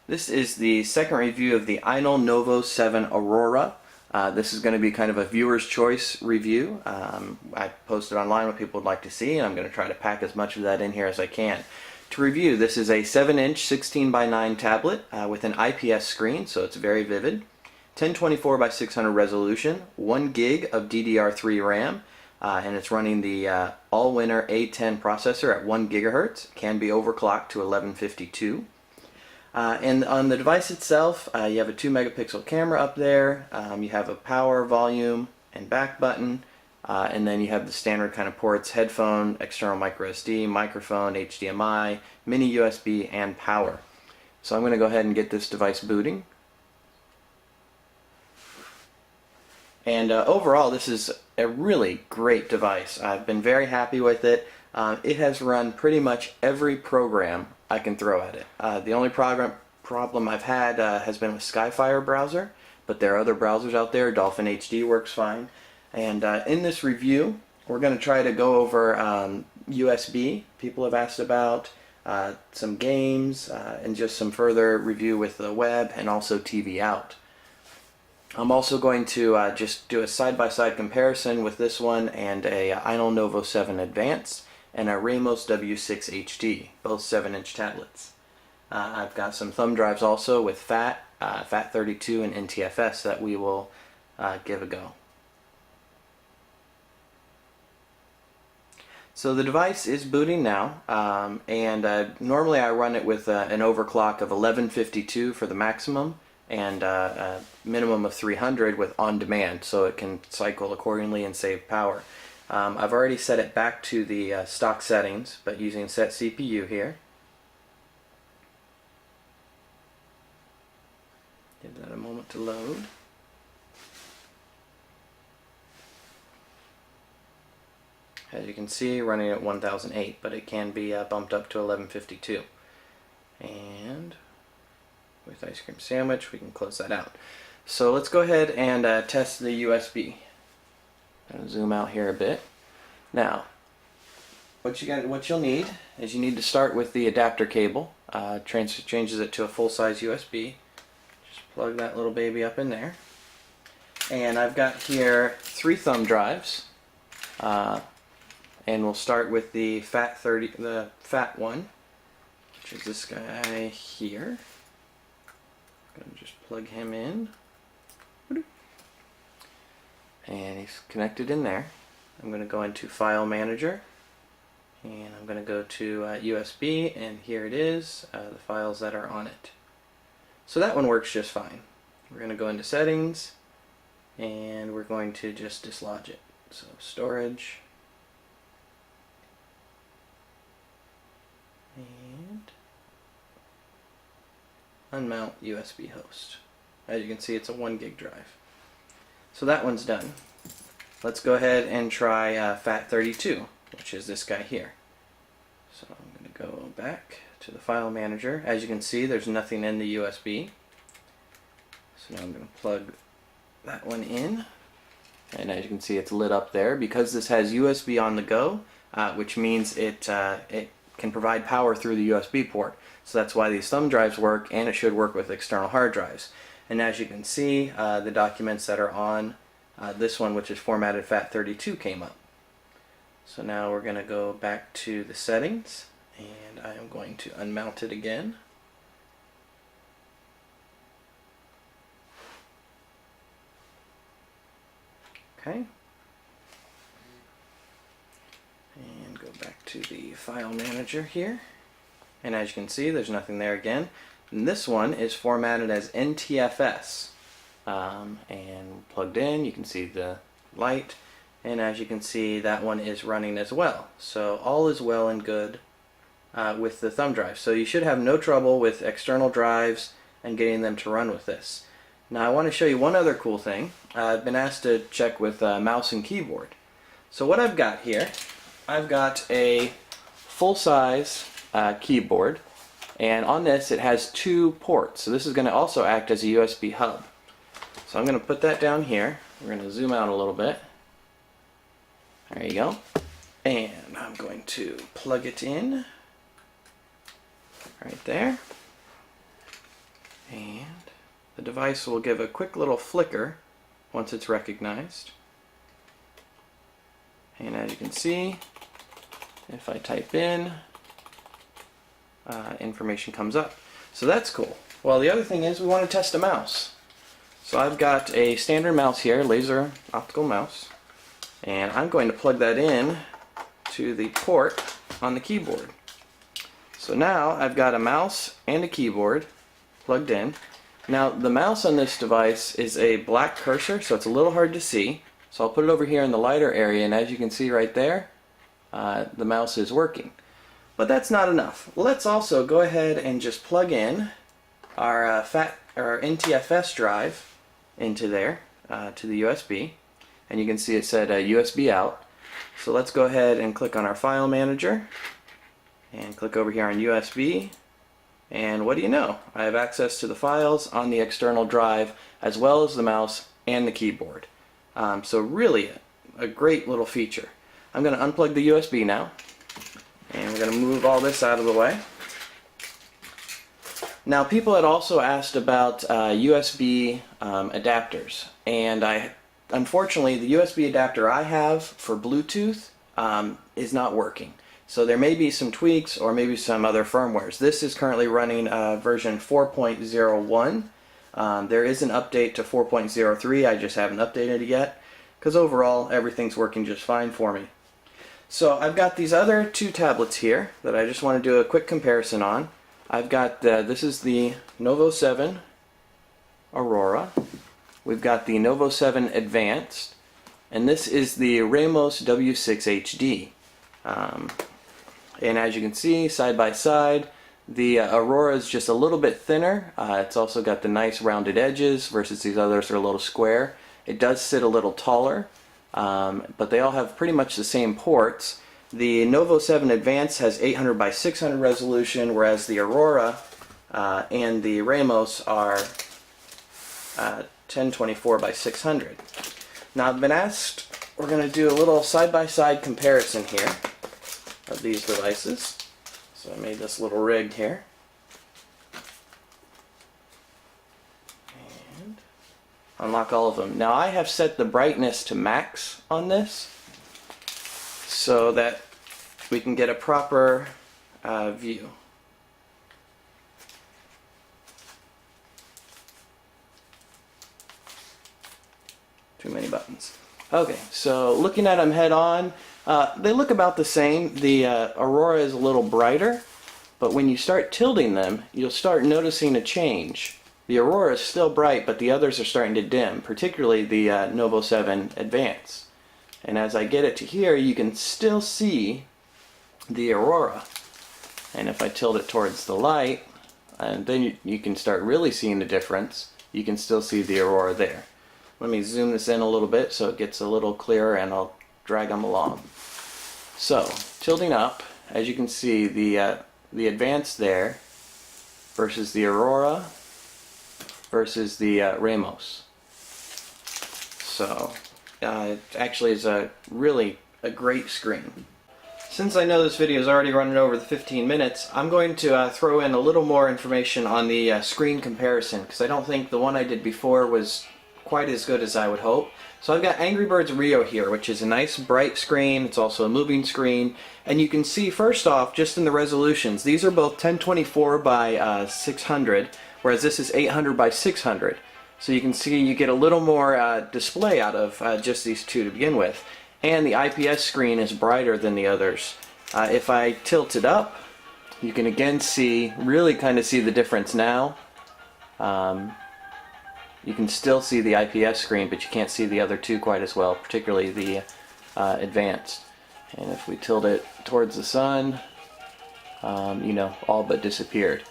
This is the second review of the Ainol Novo 7 Aurora. This is going to be kind of a viewer's choice review. I posted online what people would like to see, and I'm going to try to pack as much of that in here as I can. To review, this is a 7-inch 16:9 tablet with an IPS screen, so it's very vivid. 1024 by 600 resolution, 1 gig of DDR3 RAM, and it's running the all-winner A10 processor at 1 gigahertz. It can be overclocked to 1152. And on the device itself, you have a 2 megapixel camera up there, you have a power, volume, and back button, and then you have the standard kind of ports: headphone, external micro SD, microphone, HDMI, mini USB, and power. So I'm going to go ahead and get this device booting. And overall, this is a really great device. I've been very happy with it. It has run pretty much every program I can throw at it. The only problem I've had has been with Skyfire browser, but there are other browsers out there. Dolphin HD works fine. And in this review, we're going to try to go over USB. People have asked about some games and just some further review with the web and also TV out. I'm also going to just do a side-by-side comparison with this one and a Ainol Novo 7 Advanced and a Ramos W6 HD, both 7-inch tablets. I've got some thumb drives also with FAT32 and NTFS that we will give a go. So the device is booting now, and normally I run it with an overclock of 1152 for the maximum, and a minimum of 300 with on demand, so it can cycle accordingly and save power. I've already set it back to the stock settings, but using set CPU here. Give that a moment to load. As you can see, running at 1008, but it can be bumped up to 1152. And with ice cream sandwich, we can close that out. So let's go ahead and test the USB. I'm going to zoom out here a bit. Now, what you'll need is you need to start with the adapter cable. Changes it to a full-size USB. Just plug that little baby up in there. And I've got here 3 thumb drives. And we'll start with the fat one, which is this guy here. I'm going to just plug him in. And he's connected in there. I'm going to go into File Manager, and I'm going to go to USB, and here it is, the files that are on it. So that one works just fine. We're going to go into Settings, and we're going to just dislodge it. So Storage, and unmount USB host. As you can see, it's a 1 gig drive. So that one's done. Let's go ahead and try FAT32, which is this guy here. So I'm going to go back to the File Manager. As you can see, there's nothing in the USB. So now I'm going to plug that one in. And as you can see, it's lit up there. Because this has USB on the go, which means it can provide power through the USB port. So that's why these thumb drives work, and it should work with external hard drives. And as you can see, the documents that are on this one, which is formatted FAT32, came up. So now we're going to go back to the settings, and I am going to unmount it again. Okay. And go back to the File Manager here. And as you can see, there's nothing there again. And this one is formatted as NTFS, and plugged in. You can see the light, and as you can see, that one is running as well. So all is well and good with the thumb drive. So you should have no trouble with external drives and getting them to run with this. Now I want to show you one other cool thing. I've been asked to check with mouse and keyboard. So what I've got here, I've got a full-size keyboard. And on this, it has 2 ports. So this is going to also act as a USB hub. So I'm going to put that down here. We're going to zoom out a little bit. There you go. And I'm going to plug it in right there. device will give a quick little flicker once it's recognized. And as you can see, if I type in, information comes up. So that's cool. Well, the other thing is we want to test a mouse. So I've got a standard mouse here, laser optical mouse, and I'm going to plug that in to the port on the keyboard. So now I've got a mouse and a keyboard plugged in. Now the mouse on this device is a black cursor, so it's a little hard to see. So I'll put it over here in the lighter area, and as you can see right there, the mouse is working. But that's not enough. Let's also go ahead and just plug in our NTFS drive into there to the USB, and you can see it said USB out. So let's go ahead and click on our file manager and click over here on USB, and what do you know, I have access to the files on the external drive as well as the mouse and the keyboard. So really a great little feature. I'm going to unplug the USB now, and we're going to move all this out of the way. Now, people had also asked about USB adapters, and unfortunately the USB adapter I have for Bluetooth is not working. So there may be some tweaks or maybe some other firmwares. This is currently running version 4.01. There is an update to 4.03. I just haven't updated it yet because overall everything's working just fine for me. So I've got these other two tablets here that I just want to do a quick comparison on. I've got this is the Novo 7 Aurora. We've got the Novo 7 Advanced, and this is the Ramos W6 HD. And as you can see, side by side, the Aurora is just a little bit thinner. It's also got the nice rounded edges versus these others are a little square. It does sit a little taller, but they all have pretty much the same ports. The Novo 7 Advanced has 800 by 600 resolution, whereas the Aurora and the Ramos are 1024 by 600. Now I've been asked, we're going to do a little side-by-side comparison here of these devices. So I made this little rig here. And unlock all of them. Now I have set the brightness to max on this so that we can get a proper view. Too many buttons. Okay, so looking at them head on, they look about the same. The Aurora is a little brighter, but when you start tilting them, you'll start noticing a change. The Aurora is still bright, but the others are starting to dim, particularly the Novo 7 Advanced. And as I get it to here, you can still see the Aurora. And if I tilt it towards the light, and then you can start really seeing the difference. You can still see the Aurora there. Let me zoom this in a little bit so it gets a little clearer, and I'll drag them along. So, tilting up, as you can see, the Advanced there versus the Aurora versus the Ramos. So, it actually is really a great screen. Since I know this video is already running over the 15 minutes, I'm going to throw in a little more information on the screen comparison, because I don't think the one I did before was quite as good as I would hope. So I've got Angry Birds Rio here, which is a nice bright screen. It's also a moving screen, and you can see first off just in the resolutions, these are both 1024 by 600, whereas this is 800 by 600. So you can see you get a little more display out of just these two to begin with. And the IPS screen is brighter than the others. If I tilt it up, you can again see, really kind of see the difference now. You can still see the IPS screen, but you can't see the other two quite as well, particularly the Advanced. And if we tilt it towards the sun, you know, all but disappeared.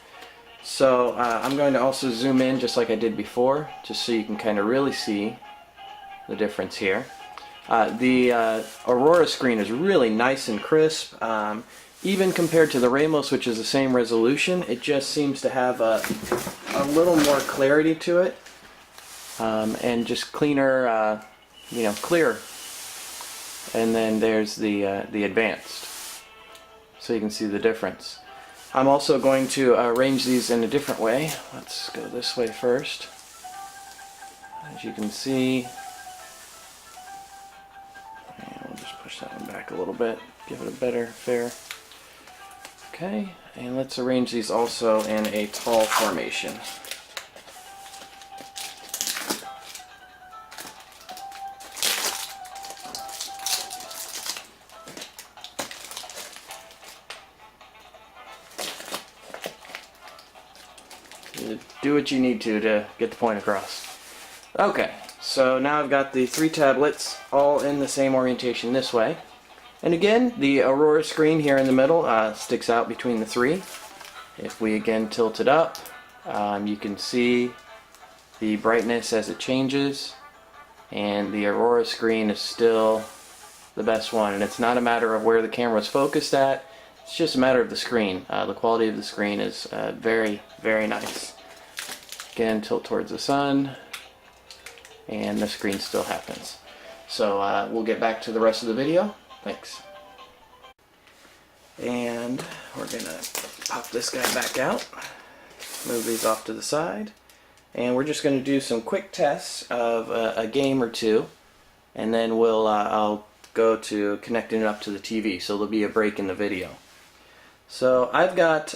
So I'm going to also zoom in just like I did before, just so you can kind of really see the difference here. The Aurora screen is really nice and crisp. Even compared to the Ramos, which is the same resolution, it just seems to have a little more clarity to it. And just cleaner, you know, clearer. And then there's the Advanced, so you can see the difference. I'm also going to arrange these in a different way. Let's go this way first. as you can see. And we'll just push that one back a little bit, give it a better fair. Okay, and let's arrange these also in a tall formation. Do what you need to get the point across. Okay, so now I've got the 3 tablets all in the same orientation this way. And again, the Aurora screen here in the middle sticks out between the 3. If we again tilt it up, you can see the brightness as it changes, and the Aurora screen is still the best one. And it's not a matter of where the camera is focused at, it's just a matter of the screen. The quality of the screen is very, very nice. Again, tilt towards the sun, and the screen still happens. So we'll get back to the rest of the video. Thanks. And we're gonna pop this guy back out, move these off to the side, and we're just gonna do some quick tests of a game or two, and then I'll go to connecting it up to the TV, so there'll be a break in the video. So I've got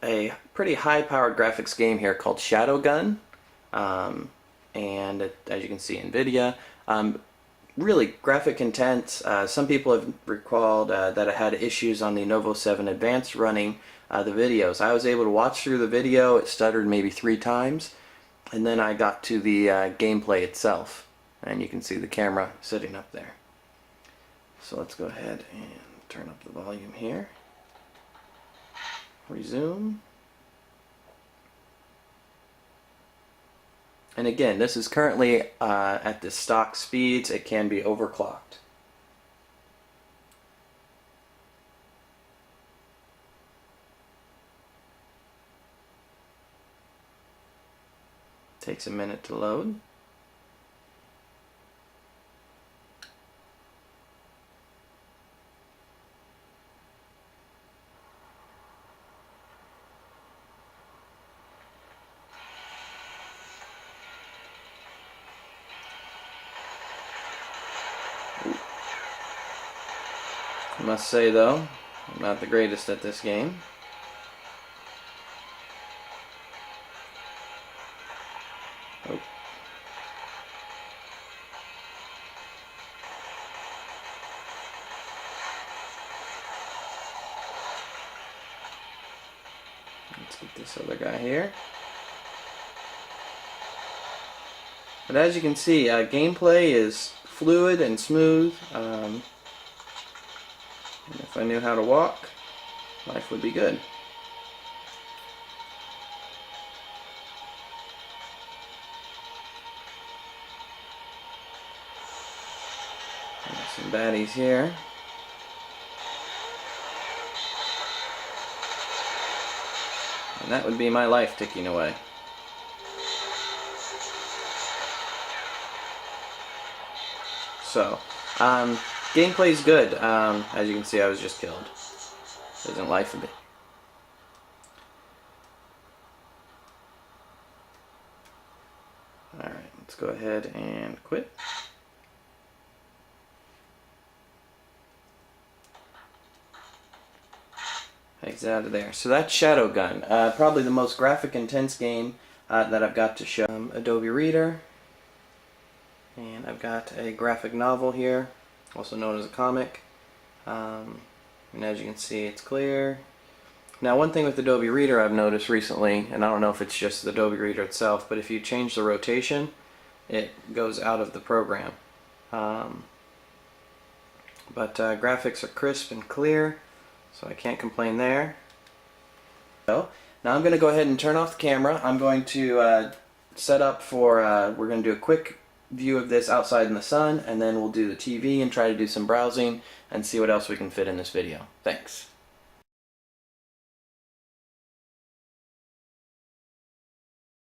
a pretty high-powered graphics game here called Shadow Gun, and as you can see, NVIDIA. Really graphic intense. Some people have recalled that I had issues on the Novo 7 Advanced running the videos. I was able to watch through the video, it stuttered maybe 3 times, and then I got to the gameplay itself, and you can see the camera sitting up there. So let's go ahead and turn up the volume here. Resume. And again, this is currently at the stock speeds. It can be overclocked. Takes a minute to load. I must say though, I'm not the greatest at this game. Oh. Let's get this other guy here. But as you can see, gameplay is fluid and smooth. And if I knew how to walk, life would be good. Some baddies here. And that would be my life ticking away. So, gameplay's good. As you can see, I was just killed. Isn't life a bit? Alright, let's go ahead and quit. Exit out of there. So that's Shadow Gun. Probably the most graphic intense game that I've got to show. Adobe Reader. And I've got a graphic novel here, also known as a comic. And as you can see, it's clear. Now, one thing with Adobe Reader I've noticed recently, and I don't know if it's just the Adobe Reader itself, but if you change the rotation, it goes out of the program. Graphics are crisp and clear, so I can't complain there. So, now I'm going to go ahead and turn off the camera. I'm going to set up for, we're going to do a quick view of this outside in the sun, and then we'll do the TV and try to do some browsing and see what else we can fit in this video. Thanks.